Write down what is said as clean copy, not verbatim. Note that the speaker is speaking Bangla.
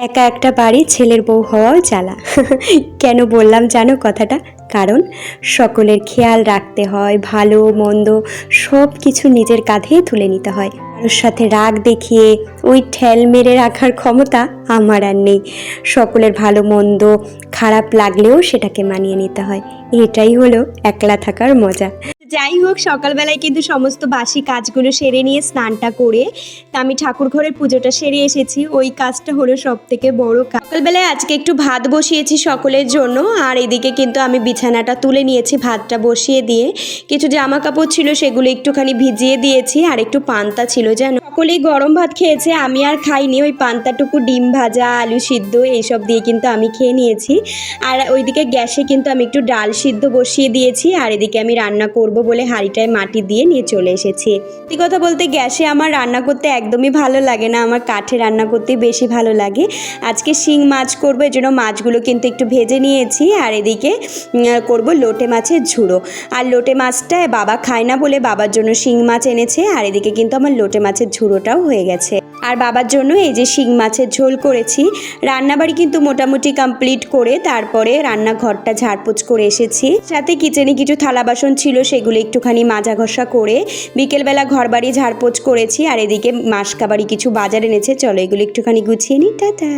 একা একটা বাড়ি ছেলের বউ হওয়াও জ্বালা। কেন বললাম জানো কথাটা? কারণ সকলের খেয়াল রাখতে হয়, ভালো মন্দ সব কিছু নিজের কাঁধেই তুলে নিতে হয়। কারোর সাথে রাগ দেখিয়ে ওই ঠেল মেরে রাখার ক্ষমতা আমার আর নেই। সকলের ভালো মন্দ খারাপ লাগলেও সেটাকে মানিয়ে নিতে হয়। এটাই হলো একলা থাকার মজা। যাই হোক, সকালবেলায় কিন্তু সমস্ত বাসি কাজগুলো সেরে নিয়ে স্নানটা করে তা আমি ঠাকুর ঘরের পুজোটা সেরে এসেছি। ওই কাজটা হলো সব থেকে বড় কাজ। সকালবেলায় আজকে একটু ভাত বসিয়েছি সকলের জন্য, আর এদিকে কিন্তু আমি বিছানাটা তুলে নিয়েছি ভাতটা বসিয়ে দিয়ে। কিছু জামা কাপড় ছিল সেগুলো একটুখানি ভিজিয়ে দিয়েছি, আর একটু পান্তা ছিল জানো। সকলেই গরম ভাত খেয়েছে, আমি আর খাইনি। ওই পান্তাটুকু ডিম ভাজা আলু সিদ্ধ এইসব দিয়ে কিন্তু আমি খেয়ে নিয়েছি। আর ওইদিকে গ্যাসে কিন্তু আমি একটু ডাল সিদ্ধ বসিয়ে দিয়েছি, আর এদিকে আমি রান্না করব বলে হাঁড়িটায় মাটি দিয়ে নিয়ে চলে এসেছি। সত্যি কথা বলতে গ্যাসে আমার রান্না করতে একদমই ভালো লাগে না, আমার কাঠে রান্না করতেই বেশি ভালো লাগে। আজকে শিং মাছ করবো, এর জন্য মাছগুলো কিন্তু একটু ভেজে নিয়েছি। আর এদিকে করব লোটে মাছের ঝুড়ো। আর লোটে মাছটা বাবা খায় না বলে বাবার জন্য শিং মাছ এনেছে, আর এদিকে কিন্তু আমার লোটে মাছের ঝুড়োটাও হয়ে গেছে। আর বাবার জন্য এই যে শিং মাছের ঝোল করেছি। রান্নাবাড়ি কিন্তু মোটামুটি কমপ্লিট করে তারপরে রান্নাঘরটা ঝাড়পোছ করে এসেছি। সাথে কিচেনে কিছু থালা বাসন ছিল সেগুলো একটুখানি মাজা ঘষা করে বিকেলবেলা ঘরবাড়ি ঝাড়পোছ করেছি। আর এদিকে মাসকাবাড়ি কিছু বাজার এনেছে, চলো এগুলো একটুখানি গুছিয়ে নিই। টাটা।